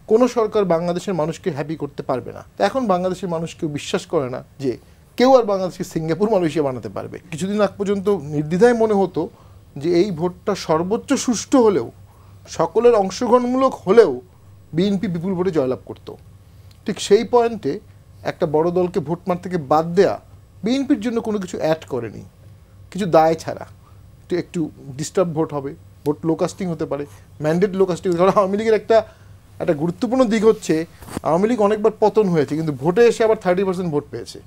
কোনো সরকার বাংলাদেশের মানুষকে হ্যাপি করতে পারবে না। এখন বাংলাদেশের মানুষ কেউ বিশ্বাস করে না যে কেউ আর বাংলাদেশকে সিঙ্গাপুর মালয়েশিয়া বানাতে পারবে। কিছুদিন আগ পর্যন্ত নির্দ্বিধায় মনে হতো যে এই ভোটটা সর্বোচ্চ সুষ্ঠু হলেও, সকলের অংশগ্রহণমূলক হলেও বিএনপি বিপুল ভোটে জয়লাভ করত। ঠিক সেই পয়েন্টে একটা বড় দলকে ভোট মার থেকে বাদ দেয়া বিএনপির জন্য কোনো কিছু অ্যাড করেনি, কিছু দায় ছাড়া। একটু ডিস্টার্ব ভোট হবে, ভোট লোকাস্টিং হতে পারে, ম্যান্ডেট লোকাস্টিং। কারণ আওয়ামী লীগের একটা গুরুত্বপূর্ণ দিক হচ্ছে আওয়ামী লীগ অনেকবার পতন হয়েছে, কিন্তু ভোটে এসে আবার 30% ভোট পেয়েছে।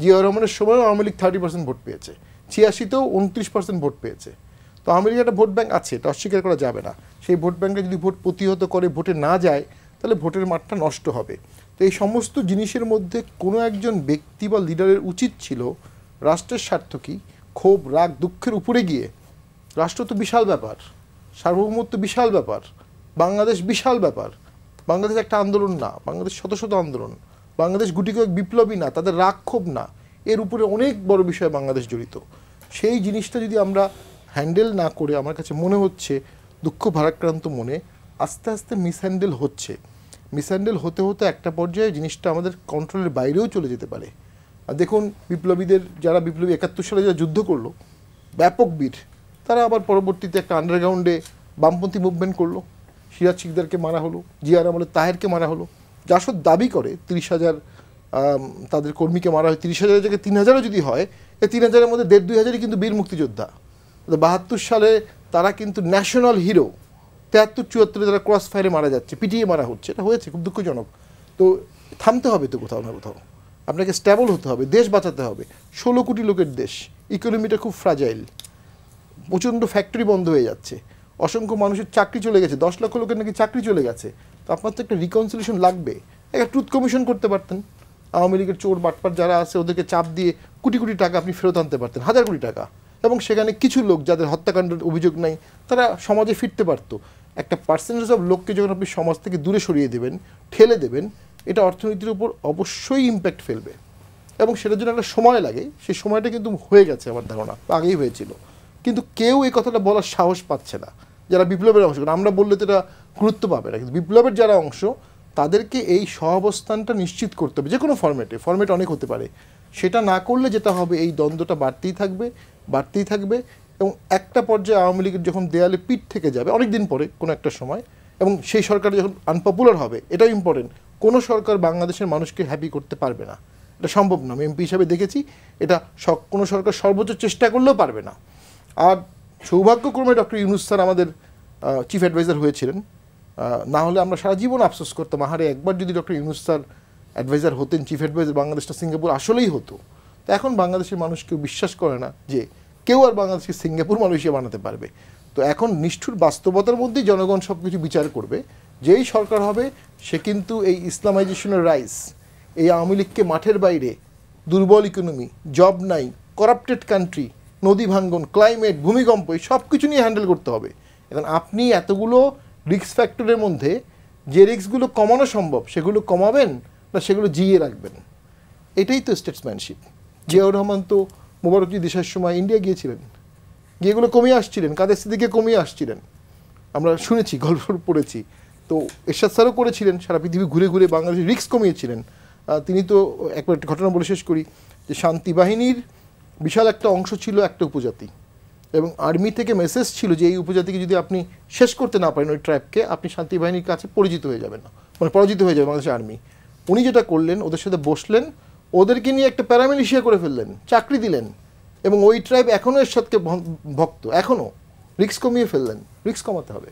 জিয়াউর রহমানের সময়ও আওয়ামী লীগ 30% ভোট পেয়েছে, 86তেও 29% ভোট পেয়েছে। তো আওয়ামী লীগের একটা ভোট ব্যাংক আছে, এটা অস্বীকার করা যাবে না। সেই ভোট ব্যাংকে যদি ভোট প্রতিহত করে ভোটে না যায়, তাহলে ভোটের মাঠটা নষ্ট হবে। তো এই সমস্ত জিনিসের মধ্যে কোনো একজন ব্যক্তি বা লিডারের উচিত ছিল রাষ্ট্রের স্বার্থ কি, ক্ষোভ, রাগ, দুঃখের উপরে গিয়ে, রাষ্ট্র তো বিশাল ব্যাপার, সার্বভৌমত্ব বিশাল ব্যাপার, বাংলাদেশ বিশাল ব্যাপার। বাংলাদেশ একটা আন্দোলন না, বাংলাদেশ শত শত আন্দোলন, বাংলাদেশ গুটি কয়েক বিপ্লবী না, তাদের রাগ ক্ষোভ না, এর উপরে অনেক বড় বিষয় বাংলাদেশ জড়িত। সেই জিনিসটা যদি আমরা হ্যান্ডেল না করে, আমার কাছে মনে হচ্ছে দুঃখ ভারাক্রান্ত মনে আস্তে আস্তে মিসহ্যান্ডেল হচ্ছে। মিসহ্যান্ডেল হতে হতে একটা পর্যায়ে জিনিসটা আমাদের কন্ট্রোলের বাইরেও চলে যেতে পারে। আর দেখুন, বিপ্লবীদের যারা বিপ্লবী 71 সালে যারা যুদ্ধ করলো, ব্যাপক বীর, তারা আবার পরবর্তীতে একটা আন্ডারগ্রাউন্ডে বামপন্থী মুভমেন্ট করলো, সিরাজ শিকদারকে মারা হলো, জিয়ার আমলে তাহেরকে মারা হলো। জাসদ দাবি করে 30,000 তাদের কর্মীকে মারা হয়, 30,000 জায়গায় 3,000ও যদি হয়, এই 3,000-এর মধ্যে 1,500-2,000-ই কিন্তু বীর মুক্তিযোদ্ধা। 72 সালে তারা কিন্তু ন্যাশনাল হিরো। 73-74 তারা ক্রস ফায়ারে মারা যাচ্ছে, পিটিয়ে মারা হচ্ছে, এটা হয়েছে, খুব দুঃখজনক। তো থামতে হবে তো কোথাও না কোথাও, আপনাকে স্ট্যাবল হতে হবে, দেশ বাঁচাতে হবে। 16 কোটি লোকের দেশ, ইকোনমিটা খুব ফ্রাজাইল, প্রচণ্ড ফ্যাক্টরি বন্ধ হয়ে যাচ্ছে, অসংখ্য মানুষের চাকরি চলে গেছে, 10 লক্ষ লোকের নাকি চাকরি চলে গেছে। তো আপনার তো একটা রিকনসিলিয়েশন লাগবে। একটা ট্রুথ কমিশন করতে পারতেন, আওয়ামী লীগের চোর বাটপার যারা আছে ওদেরকে চাপ দিয়ে কোটি কোটি টাকা আপনি ফেরত আনতে পারতেন, 1000 কোটি টাকা, এবং সেখানে কিছু লোক যাদের হত্যাকাণ্ডের অভিযোগ নাই তারা সমাজে ফিরতে পারতো। একটা পার্সেন্টেজ অফ লোককে যখন আপনি সমাজ থেকে দূরে সরিয়ে দেবেন, ঠেলে দেবেন, এটা অর্থনীতির উপর অবশ্যই ইম্প্যাক্ট ফেলবে, এবং সেটার জন্য একটা সময় লাগে। সেই সময়টা কিন্তু হয়ে গেছে আমার ধারণা, আগেই হয়েছিল। কিন্তু কেউ এই কথাটা বলার সাহস পাচ্ছে না যারা বিপ্লবের অংশ। আমরা বললে তো এটা গুরুত্ব পাবে না, কিন্তু বিপ্লবের যারা অংশ তাদেরকে এই সহাবস্থানটা নিশ্চিত করতে হবে, যে কোনো ফরম্যাট অনেক হতে পারে। সেটা না করলে যেটা হবে, এই দ্বন্দ্বটা বাড়তেই থাকবে, এবং একটা পর্যায়ে আওয়ামী লীগের যখন দেয়ালে পিঠ থেকে যাবে অনেক দিন পরে কোনো একটা সময়, এবং সেই সরকার যখন আনপপুলার হবে, এটাও ইম্পর্টেন্ট, কোনো সরকার বাংলাদেশের মানুষকে হ্যাপি করতে পারবে না, এটা সম্ভব না। আমি এমপি হিসাবে দেখেছি, এটা কোনো সরকার সর্বোচ্চ চেষ্টা করলেও পারবে না। আর সৌভাগ্যক্রমে ডক্টর ইউনূস স্যার আমাদের চিফ অ্যাডভাইজার হয়েছিলেন, না হলে আমরা সারা জীবন আফসোস করতাম, আহারে একবার যদি ডক্টর ইউনূস স্যার অ্যাডভাইজার হতেন, চিফ অ্যাডভাইজার, বাংলাদেশটা সিঙ্গাপুর আসলেই হতো। তো এখন বাংলাদেশের মানুষ কেউ বিশ্বাস করে না যে কেউ আর বাংলাদেশকে সিঙ্গাপুর মালয়েশিয়া বানাতে পারবে। তো এখন নিষ্ঠুর বাস্তবতার মধ্যেই জনগণ সব কিছু বিচার করবে। যেই সরকার হবে সে কিন্তু এই ইসলামাইজেশনের রাইস, এই আওয়ামী লীগকে মাঠের বাইরে, দুর্বল ইকোনমি, জব নাই, করাপ্টেড কান্ট্রি, নদী ভাঙ্গন, ক্লাইমেট, ভূমিকম্প, এই সব কিছু নিয়ে হ্যান্ডেল করতে হবে। এখন আপনি এতগুলো রিস্ক ফ্যাক্টরের মধ্যে যে রিস্কগুলো কমানো সম্ভব সেগুলো কমাবেন না সেগুলো জিইয়ে রাখবেন? এটাই তো স্টেটসম্যানশিপ। জিয়াউর রহমান তো মোবারকজি দেশের সময় ইন্ডিয়া গিয়েছিলেন, গিয়ে এগুলো কমিয়ে আসছিলেন, কাদের দিকে কমিয়ে আসছিলেন, আমরা শুনেছি, গল্প পড়েছি। তো এরশাদ স্যারও করেছিলেন, সারা পৃথিবী ঘুরে ঘুরে বাংলাদেশের রিস্ক কমিয়েছিলেন। তিনি তো একবার একটা ঘটনা বলে শেষ করি, যে শান্তি বাহিনীর বিশাল একটা অংশ ছিল একটা উপজাতি, এবং আর্মি থেকে মেসেজ ছিল যে এই উপজাতিকে যদি আপনি শেষ করতে না পারেন, ওই ট্রাইবকে, আপনি শান্তি বাহিনীর কাছে পরাজিত হয়ে যাবেন, মানে পরাজিত হয়ে যাবে বাংলাদেশের আর্মি। উনি যেটা করলেন, ওদের সাথে বসলেন, ওদেরকে নিয়ে একটা প্যারামিলিশিয়া করে ফেললেন, চাকরি দিলেন, এবং ওই ট্রাইব এখনও এরশাদকে ভক্ত, এখনও রিস্ক কমিয়ে ফেললেন। রিস্ক কমাতে হবে।